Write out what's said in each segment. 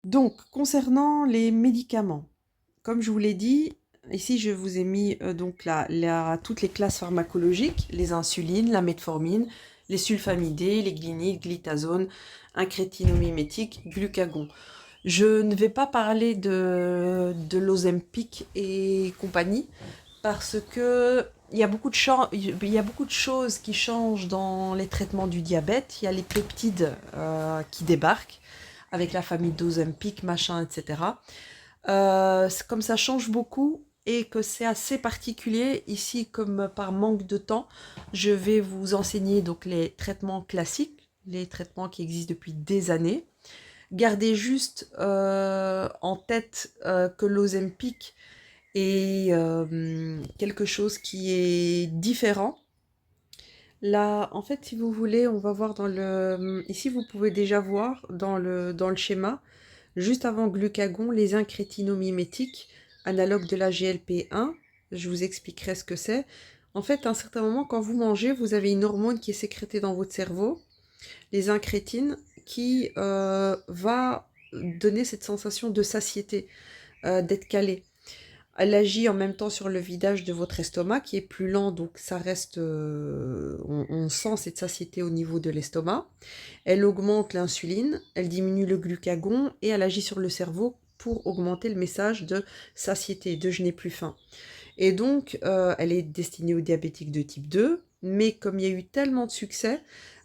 Donc, concernant les médicaments, comme je vous l'ai dit, ici je vous ai mis donc toutes les classes pharmacologiques, les insulines, la metformine, les sulfamidés, les glinides, glitazone, incrétinomimétique, glucagon. Je ne vais pas parler de l'Ozempic et compagnie parce que il y a beaucoup de choses qui changent dans les traitements du diabète. Il y a les peptides qui débarquent avec la famille d'Ozempic, machin, etc. Comme ça change beaucoup et que c'est assez particulier, ici, comme par manque de temps, je vais vous enseigner donc les traitements classiques, les traitements qui existent depuis des années. Gardez juste en tête que l'Ozempic est quelque chose qui est différent. Là, en fait, si vous voulez, on va voir dans le... Ici, vous pouvez déjà voir dans le schéma, juste avant glucagon, les incrétinomimétiques, analogues de la GLP-1. Je vous expliquerai ce que c'est. En fait, à un certain moment, quand vous mangez, vous avez une hormone qui est sécrétée dans votre cerveau, les incrétines, qui va donner cette sensation de satiété, d'être calé. Elle agit en même temps sur le vidage de votre estomac qui est plus lent, donc ça reste, on sent cette satiété au niveau de l'estomac. Elle augmente l'insuline, elle diminue le glucagon et elle agit sur le cerveau pour augmenter le message de satiété, de je n'ai plus faim. Et donc, elle est destinée aux diabétiques de type 2, mais comme il y a eu tellement de succès,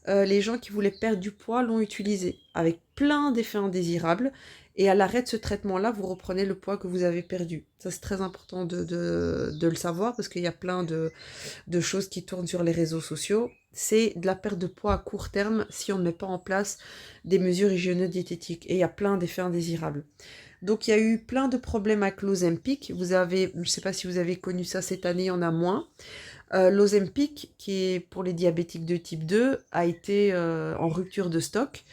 les gens qui voulaient perdre du poids l'ont utilisée, avec plein d'effets indésirables. Et à l'arrêt de ce traitement-là, vous reprenez le poids que vous avez perdu. Ça, c'est très important de le savoir, parce qu'il y a plein de choses qui tournent sur les réseaux sociaux. C'est de la perte de poids à court terme si on ne met pas en place des mesures hygiéno-diététiques. Et il y a plein d'effets indésirables. Donc il y a eu plein de problèmes avec l'Ozempic. Vous avez, je ne sais pas si vous avez connu ça cette année, il y en a moins. L'Ozempic, qui est pour les diabétiques de type 2, a été en rupture de stock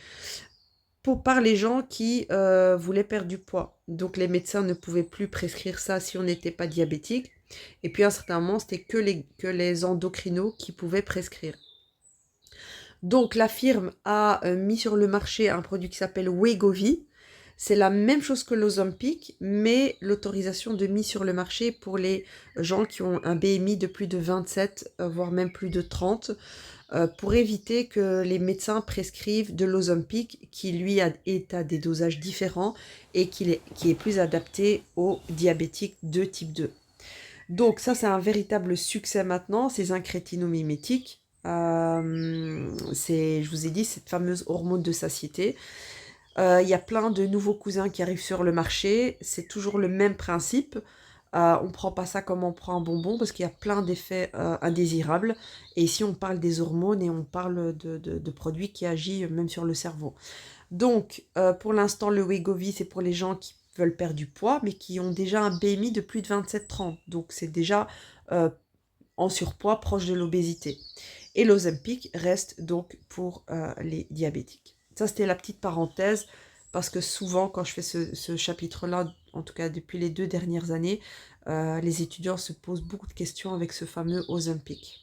par les gens qui voulaient perdre du poids. Donc les médecins ne pouvaient plus prescrire ça si on n'était pas diabétique. Et puis à un certain moment, c'était que les endocrinos qui pouvaient prescrire. Donc la firme a mis sur le marché un produit qui s'appelle Wegovy. C'est la même chose que l'Ozempic, mais l'autorisation de mise sur le marché pour les gens qui ont un BMI de plus de 27, voire même plus de 30, pour éviter que les médecins prescrivent de l'Ozempic qui, lui, est à des dosages différents et qui est plus adapté aux diabétiques de type 2. Donc ça, c'est un véritable succès maintenant, ces incrétinomimétiques. Je vous ai dit, cette fameuse hormone de satiété. Il y a plein de nouveaux cousins qui arrivent sur le marché. C'est toujours le même principe. On ne prend pas ça comme on prend un bonbon parce qu'il y a plein d'effets indésirables. Et ici, on parle des hormones et on parle de produits qui agissent même sur le cerveau. Donc, pour l'instant, le Wegovy, c'est pour les gens qui veulent perdre du poids, mais qui ont déjà un BMI de plus de 27-30. Donc, c'est déjà euh, en surpoids proche de l'obésité. Et l'Ozempic reste donc pour les diabétiques. Ça, c'était la petite parenthèse, parce que souvent, quand je fais ce chapitre-là, en tout cas depuis les 2 dernières années, les étudiants se posent beaucoup de questions avec ce fameux Ozempic.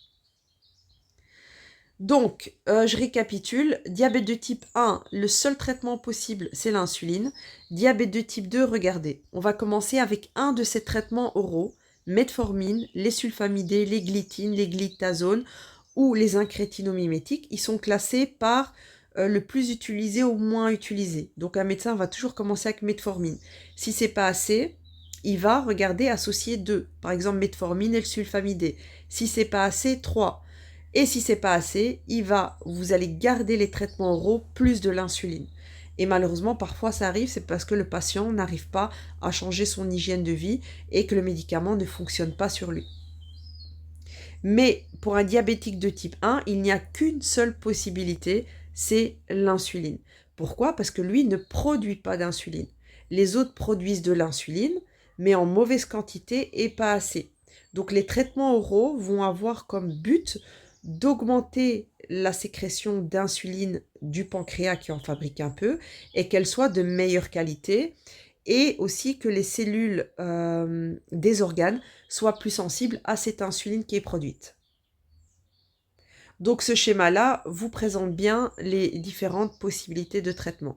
Donc, je récapitule. Diabète de type 1, le seul traitement possible, c'est l'insuline. Diabète de type 2, regardez. On va commencer avec un de ces traitements oraux, metformine, les sulfamidés, les glitines, les glitazones ou les incrétinomimétiques. Ils sont classés par le plus utilisé au moins utilisé. Donc, un médecin va toujours commencer avec metformine. Si c'est pas assez, il va regarder associer 2. Par exemple, metformine et le sulfamidé. Si c'est pas assez, 3. Et si c'est pas assez, vous allez garder les traitements oraux plus de l'insuline. Et malheureusement, parfois ça arrive, c'est parce que le patient n'arrive pas à changer son hygiène de vie et que le médicament ne fonctionne pas sur lui. Mais pour un diabétique de type 1, il n'y a qu'une seule possibilité, c'est l'insuline. Pourquoi? Parce que lui ne produit pas d'insuline. Les autres produisent de l'insuline, mais en mauvaise quantité et pas assez. Donc les traitements oraux vont avoir comme but d'augmenter la sécrétion d'insuline du pancréas qui en fabrique un peu et qu'elle soit de meilleure qualité et aussi que les cellules des organes soient plus sensibles à cette insuline qui est produite. Donc ce schéma-là vous présente bien les différentes possibilités de traitement.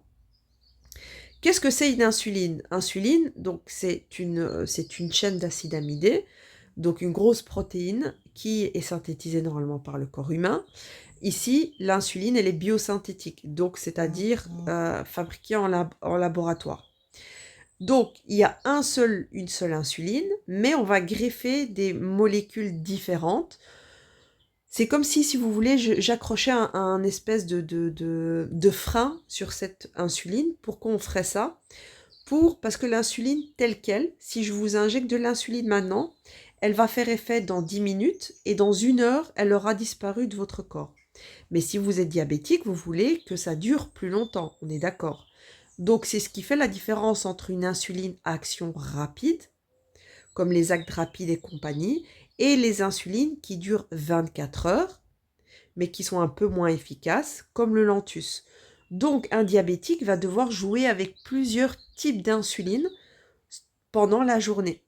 Qu'est-ce que c'est une insuline? Insuline, donc c'est une chaîne d'acides amidés, donc une grosse protéine qui est synthétisée normalement par le corps humain. Ici, l'insuline, elle est biosynthétique, donc c'est-à-dire fabriquée en laboratoire. Donc, il y a une seule insuline, mais on va greffer des molécules différentes. C'est comme si vous voulez, j'accrochais un espèce de frein sur cette insuline. Pourquoi on ferait ça? Parce que l'insuline telle qu'elle, si je vous injecte de l'insuline maintenant, elle va faire effet dans 10 minutes et dans 1 heure, elle aura disparu de votre corps. Mais si vous êtes diabétique, vous voulez que ça dure plus longtemps, on est d'accord. Donc c'est ce qui fait la différence entre une insuline à action rapide, comme les actes rapides et compagnie, et les insulines qui durent 24 heures, mais qui sont un peu moins efficaces, comme le Lantus. Donc un diabétique va devoir jouer avec plusieurs types d'insuline pendant la journée.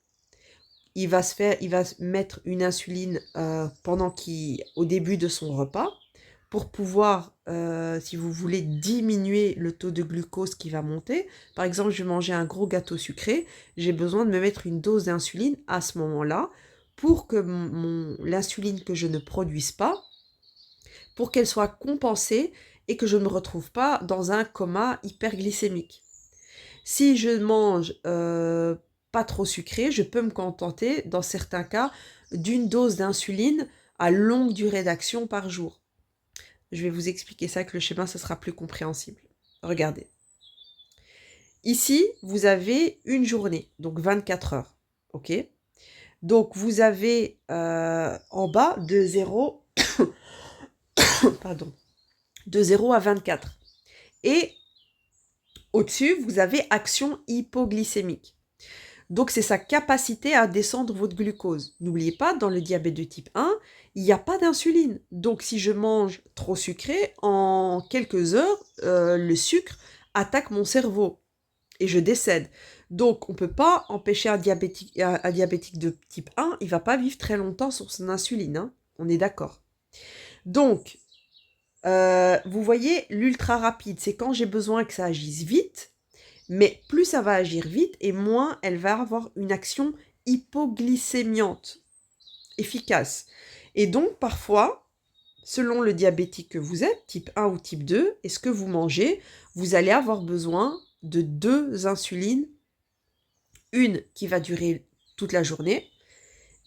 Il va se mettre une insuline au début de son repas, pour pouvoir, si vous voulez, diminuer le taux de glucose qui va monter. Par exemple, je vais manger un gros gâteau sucré, j'ai besoin de me mettre une dose d'insuline à ce moment-là, pour que l'insuline que je ne produise pas, pour qu'elle soit compensée et que je ne me retrouve pas dans un coma hyperglycémique. Si je mange pas trop sucré, je peux me contenter, dans certains cas, d'une dose d'insuline à longue durée d'action par jour. Je vais vous expliquer ça avec le schéma, ça sera plus compréhensible. Regardez. Ici, vous avez une journée, donc 24 heures. Ok? Donc, vous avez en bas de 0, pardon, de 0 à 24. Et au-dessus, vous avez action hypoglycémique. Donc, c'est sa capacité à descendre votre glucose. N'oubliez pas, dans le diabète de type 1, il n'y a pas d'insuline. Donc, si je mange trop sucré, en quelques heures, le sucre attaque mon cerveau et je décède. Donc, on ne peut pas empêcher un diabétique de type 1, il ne va pas vivre très longtemps sur son insuline. Hein, on est d'accord. Donc, vous voyez, l'ultra rapide, c'est quand j'ai besoin que ça agisse vite. Mais plus ça va agir vite et moins elle va avoir une action hypoglycémiante efficace. Et donc parfois, selon le diabétique que vous êtes, type 1 ou type 2, et ce que vous mangez, vous allez avoir besoin de 2 insulines. Une qui va durer toute la journée,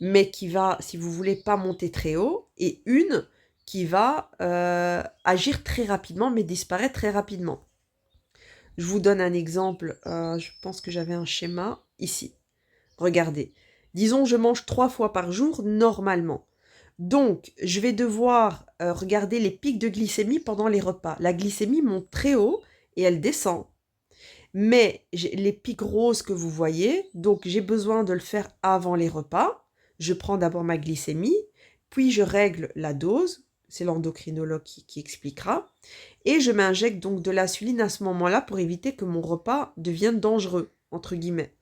mais qui va, si vous voulez, pas monter très haut, et une qui va agir très rapidement, mais disparaître très rapidement. Je vous donne un exemple, je pense que j'avais un schéma ici. Regardez, disons je mange 3 fois par jour normalement. Donc, je vais devoir regarder les pics de glycémie pendant les repas. La glycémie monte très haut et elle descend. Mais les pics roses que vous voyez, donc j'ai besoin de le faire avant les repas. Je prends d'abord ma glycémie, puis je règle la dose. C'est l'endocrinologue qui expliquera. Et je m'injecte donc de l'insuline à ce moment-là pour éviter que mon repas devienne dangereux, entre guillemets.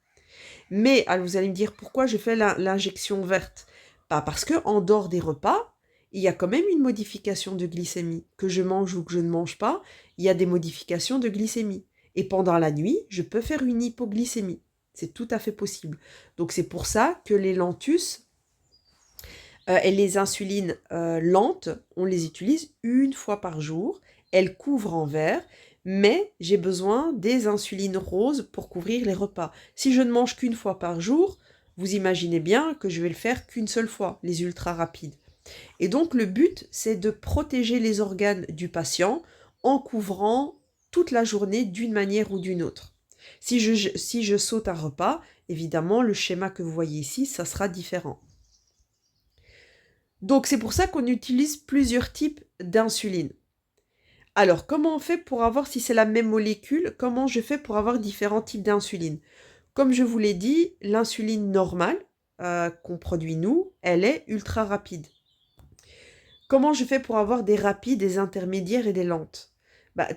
Mais, alors vous allez me dire, pourquoi je fais l'injection verte? Parce qu'en dehors des repas, il y a quand même une modification de glycémie. Que je mange ou que je ne mange pas, il y a des modifications de glycémie. Et pendant la nuit, je peux faire une hypoglycémie. C'est tout à fait possible. Donc c'est pour ça que les Lantus et les insulines lentes, on les utilise une fois par jour. Elles couvrent en vert, mais j'ai besoin des insulines roses pour couvrir les repas. Si je ne mange qu'une fois par jour, vous imaginez bien que je vais le faire qu'une seule fois, les ultra rapides. Et donc le but, c'est de protéger les organes du patient en couvrant toute la journée d'une manière ou d'une autre. Si je saute un repas, évidemment, le schéma que vous voyez ici, ça sera différent. Donc c'est pour ça qu'on utilise plusieurs types d'insuline. Alors, comment on fait pour avoir, si c'est la même molécule, comment je fais pour avoir différents types d'insuline? Comme je vous l'ai dit, l'insuline normale qu'on produit nous, elle est ultra rapide. Comment je fais pour avoir des rapides, des intermédiaires et des lentes?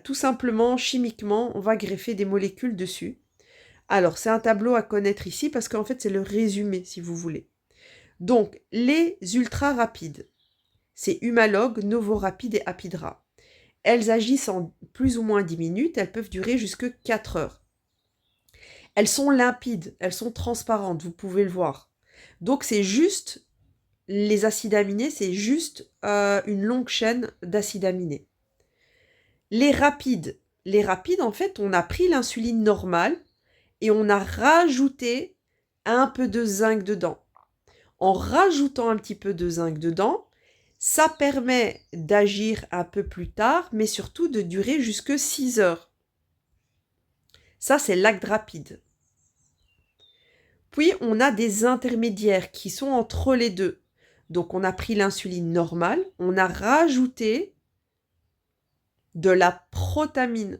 Tout simplement, chimiquement, on va greffer des molécules dessus. Alors, c'est un tableau à connaître ici parce qu'en fait, c'est le résumé, si vous voulez. Donc, les ultra rapides, c'est Humalog, Novorapid et Apidra. Elles agissent en plus ou moins 10 minutes, elles peuvent durer jusque 4 heures. Elles sont limpides, elles sont transparentes, vous pouvez le voir. Donc c'est juste, les acides aminés, c'est juste une longue chaîne d'acides aminés. Les rapides, en fait, on a pris l'insuline normale et on a rajouté un peu de zinc dedans. En rajoutant un petit peu de zinc dedans, ça permet d'agir un peu plus tard, mais surtout de durer jusque 6 heures. Ça, c'est l'acte rapide. Puis, on a des intermédiaires qui sont entre les deux. Donc, on a pris l'insuline normale, on a rajouté de la protamine.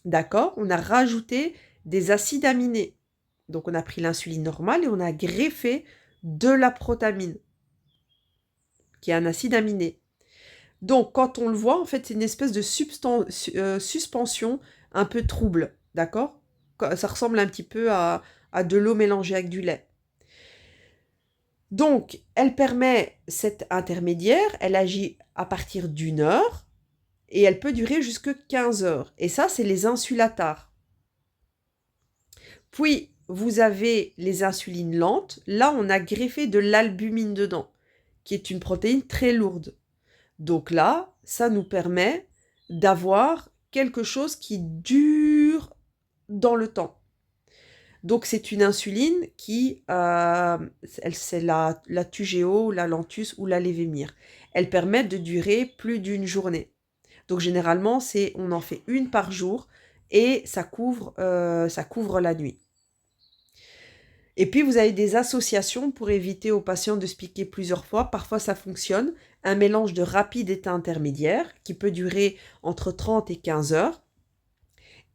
D'accord? On a rajouté des acides aminés. Donc, on a pris l'insuline normale et on a greffé de la protamine, qui est un acide aminé. Donc, quand on le voit, en fait, c'est une espèce de suspension un peu trouble. D'accord? Ça ressemble un petit peu à de l'eau mélangée avec du lait. Donc, elle permet cet intermédiaire, elle agit à partir d'1 heure et elle peut durer jusque 15 heures. Et ça, c'est les insulatars. Puis, vous avez les insulines lentes. Là, on a greffé de l'albumine dedans, qui est une protéine très lourde. Donc là, ça nous permet d'avoir quelque chose qui dure dans le temps. Donc c'est une insuline qui, c'est la Toujeo, la Lantus ou la Levemir. Elles permettent de durer plus d'une journée. Donc généralement, on en fait une par jour et ça couvre la nuit. Et puis vous avez des associations pour éviter aux patients de se piquer plusieurs fois. Parfois ça fonctionne. Un mélange de rapide et intermédiaire qui peut durer entre 30 et 15 heures.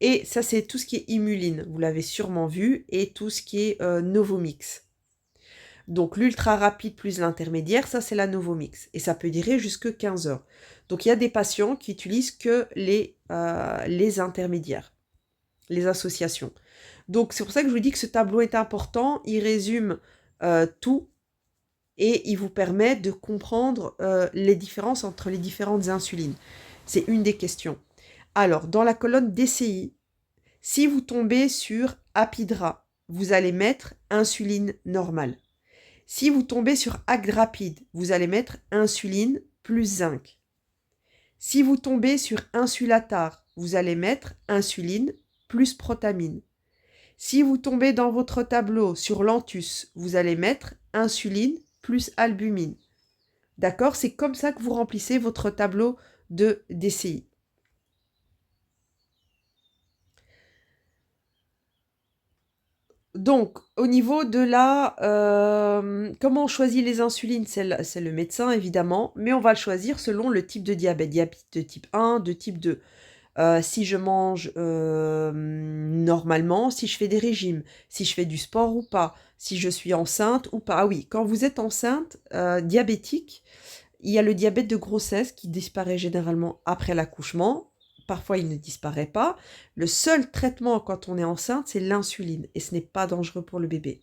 Et ça, c'est tout ce qui est Imuline, vous l'avez sûrement vu, et tout ce qui est Novomix. Donc l'ultra rapide plus l'intermédiaire, ça c'est la Novomix. Et ça peut durer jusque 15 heures. Donc il y a des patients qui utilisent que les intermédiaires, les associations. Donc c'est pour ça que je vous dis que ce tableau est important. Il résume tout et il vous permet de comprendre les différences entre les différentes insulines. C'est une des questions. Alors, dans la colonne DCI, si vous tombez sur Apidra, vous allez mettre insuline normale. Si vous tombez sur acte rapide, vous allez mettre insuline plus zinc. Si vous tombez sur insulatar, vous allez mettre insuline plus protamine. Si vous tombez dans votre tableau sur Lantus, vous allez mettre insuline plus albumine. D'accord? C'est comme ça que vous remplissez votre tableau de DCI. Donc, au niveau de comment on choisit les insulines, c'est le médecin évidemment, mais on va le choisir selon le type de diabète. Diabète de type 1, de type 2. Si je mange normalement, si je fais des régimes, si je fais du sport ou pas, si je suis enceinte ou pas. Ah oui, quand vous êtes enceinte, diabétique, il y a le diabète de grossesse qui disparaît généralement après l'accouchement. Parfois, il ne disparaît pas. Le seul traitement quand on est enceinte, c'est l'insuline et ce n'est pas dangereux pour le bébé.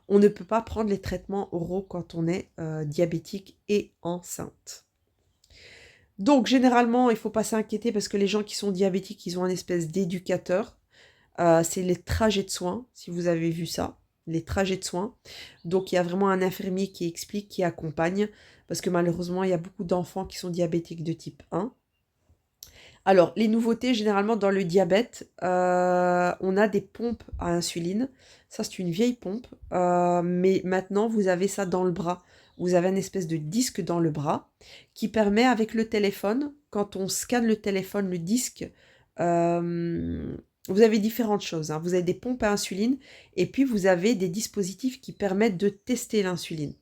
On ne peut pas prendre les traitements oraux quand on est diabétique et enceinte. Donc, généralement, il ne faut pas s'inquiéter parce que les gens qui sont diabétiques, ils ont un espèce d'éducateur. C'est les trajets de soins, si vous avez vu ça, les trajets de soins. Donc, il y a vraiment un infirmier qui explique, qui accompagne, parce que malheureusement, il y a beaucoup d'enfants qui sont diabétiques de type 1. Alors, les nouveautés, généralement, dans le diabète, on a des pompes à insuline. Ça, c'est une vieille pompe, mais maintenant, vous avez ça dans le bras. Vous avez une espèce de disque dans le bras qui permet, avec le téléphone, quand on scanne le téléphone, le disque, vous avez différentes choses, hein. Vous avez des pompes à insuline et puis vous avez des dispositifs qui permettent de tester l'insuline.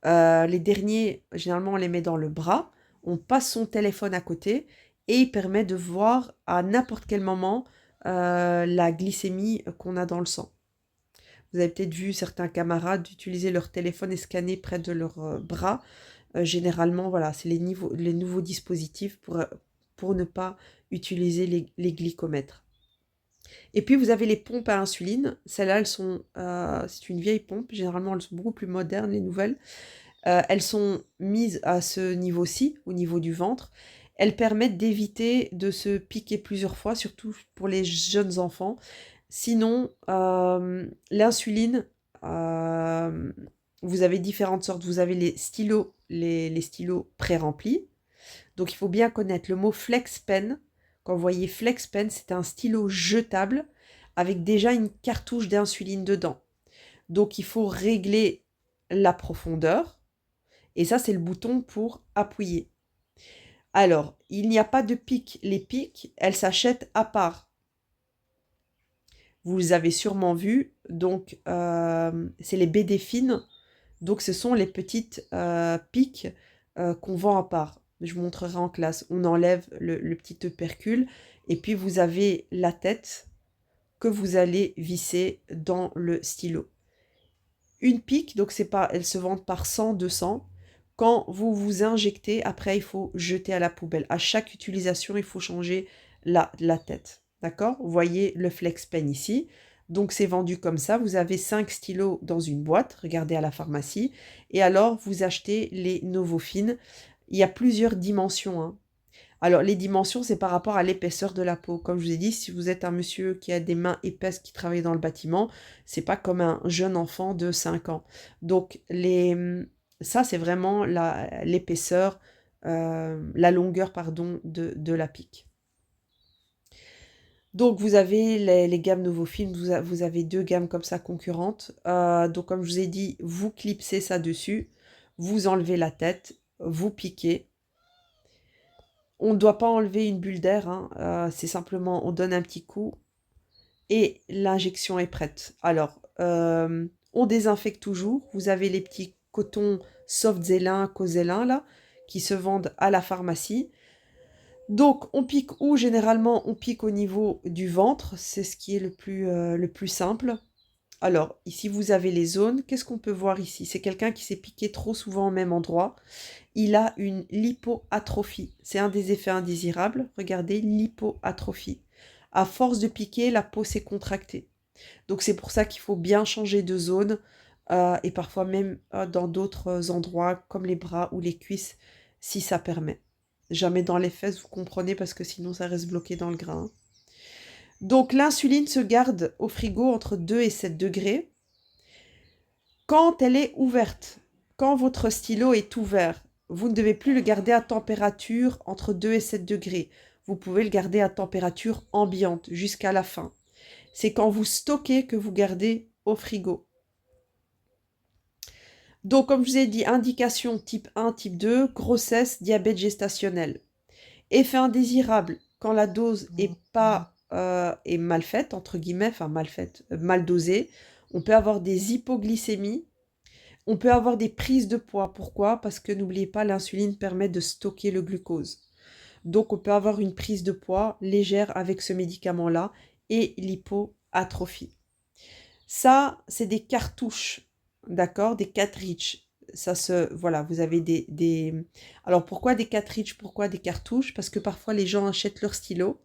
Les derniers, généralement, on les met dans le bras. On passe son téléphone à côté et il permet de voir à n'importe quel moment la glycémie qu'on a dans le sang. Vous avez peut-être vu certains camarades utiliser leur téléphone et scanner près de leur bras. Généralement, voilà, c'est les nouveaux dispositifs pour ne pas utiliser les glycomètres. Et puis, vous avez les pompes à insuline. Celles-là, c'est une vieille pompe. Généralement, elles sont beaucoup plus modernes, les nouvelles. Elles sont mises à ce niveau-ci, au niveau du ventre. Elles permettent d'éviter de se piquer plusieurs fois, surtout pour les jeunes enfants. Sinon, l'insuline, vous avez différentes sortes. Vous avez les stylos, les stylos pré-remplis. Donc, il faut bien connaître le mot Flex Pen. Quand vous voyez Flex Pen, c'est un stylo jetable avec déjà une cartouche d'insuline dedans. Donc, il faut régler la profondeur. Et ça, c'est le bouton pour appuyer. Alors, il n'y a pas de pic. Les pics, elles s'achètent à part. Vous les avez sûrement vus. Donc, c'est les BD fines. Donc, ce sont les petites pics qu'on vend à part. Je vous montrerai en classe. On enlève le petit opercule. Et puis, vous avez la tête que vous allez visser dans le stylo. Une pique, donc c'est pas, elles se vendent par 100, 200. Quand vous vous injectez, après, il faut jeter à la poubelle. À chaque utilisation, il faut changer la tête. D'accord? Vous voyez le Flex Pen ici. Donc, c'est vendu comme ça. Vous avez 5 stylos dans une boîte. Regardez à la pharmacie. Et alors, vous achetez les Novofine. Il y a plusieurs dimensions, hein. Alors, les dimensions, c'est par rapport à l'épaisseur de la peau. Comme je vous ai dit, si vous êtes un monsieur qui a des mains épaisses qui travaille dans le bâtiment, c'est pas comme un jeune enfant de 5 ans. Donc, ça, c'est vraiment l'épaisseur, la longueur, pardon, de la pique. Donc, vous avez les gammes Novofilm, vous avez 2 gammes comme ça concurrentes. Donc, comme je vous ai dit, vous clipsez ça dessus, vous enlevez la tête, vous piquez. On ne doit pas enlever une bulle d'air, hein. C'est simplement, on donne un petit coup et l'injection est prête. Alors, on désinfecte toujours. Vous avez les petits cotons Soft-Zélin, Cosélin, là, qui se vendent à la pharmacie. Donc, on pique où? Généralement, on pique au niveau du ventre. C'est ce qui est le plus simple. Alors, ici, vous avez les zones. Qu'est-ce qu'on peut voir ici? C'est quelqu'un qui s'est piqué trop souvent au même endroit. Il a une lipoatrophie. C'est un des effets indésirables. Regardez, lipoatrophie. À force de piquer, la peau s'est contractée. Donc c'est pour ça qu'il faut bien changer de zone et parfois même dans d'autres endroits comme les bras ou les cuisses si ça permet. Jamais dans les fesses, vous comprenez, parce que sinon ça reste bloqué dans le grain. Donc l'insuline se garde au frigo entre 2 et 7 degrés. Quand elle est ouverte, quand votre stylo est ouvert, vous ne devez plus le garder à température entre 2 et 7 degrés. Vous pouvez le garder à température ambiante jusqu'à la fin. C'est quand vous stockez que vous gardez au frigo. Donc, comme je vous ai dit, indication type 1, type 2, grossesse, diabète gestationnel. Effet indésirable, quand la dose est mal faite, entre guillemets, enfin mal faite, mal dosée, on peut avoir des hypoglycémies. On peut avoir des prises de poids. Pourquoi? Parce que n'oubliez pas, l'insuline permet de stocker le glucose. Donc, on peut avoir une prise de poids légère avec ce médicament-là et l'hypoatrophie. Ça, c'est des cartouches, d'accord? Des cartridges. Voilà, vous avez Alors, pourquoi des cartridges? Pourquoi des cartouches? Parce que parfois, les gens achètent leur stylo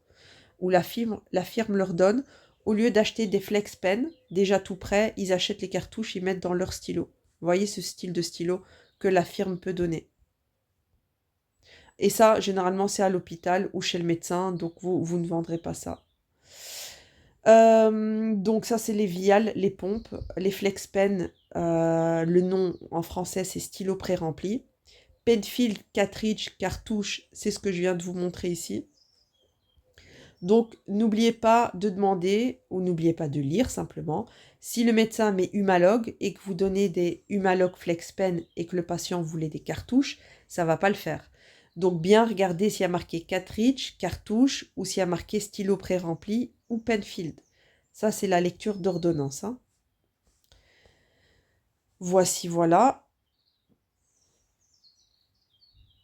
ou la firme leur donne. Au lieu d'acheter des Flex Pen, déjà tout prêt, ils achètent les cartouches, ils mettent dans leur stylo. Vous voyez ce style de stylo que la firme peut donner. Et ça, généralement, c'est à l'hôpital ou chez le médecin, donc vous ne vendrez pas ça. Donc ça, c'est les viales, les pompes, les Flex Pen, le nom en français, c'est stylo pré-rempli. Penfield, cartridge, cartouche, c'est ce que je viens de vous montrer ici. Donc, n'oubliez pas de demander, ou n'oubliez pas de lire simplement, si le médecin met Humalog et que vous donnez des Humalog Flex Pen et que le patient voulait des cartouches, ça ne va pas le faire. Donc, bien regarder s'il y a marqué cartridge, cartouche, ou s'il y a marqué stylo pré-rempli ou Penfield. Ça, c'est la lecture d'ordonnance, hein. Voici, voilà.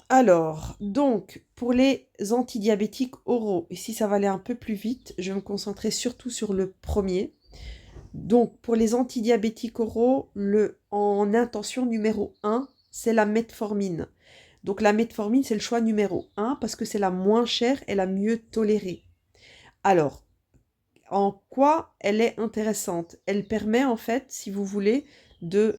Alors, donc, pour les antidiabétiques oraux, ici ça va aller un peu plus vite, je vais me concentrer surtout sur le premier. Donc, pour les antidiabétiques oraux, en intention numéro 1, c'est la metformine. Donc, la metformine, c'est le choix numéro 1 parce que c'est la moins chère et la mieux tolérée. Alors, en quoi elle est intéressante? Elle permet en fait, si vous voulez, de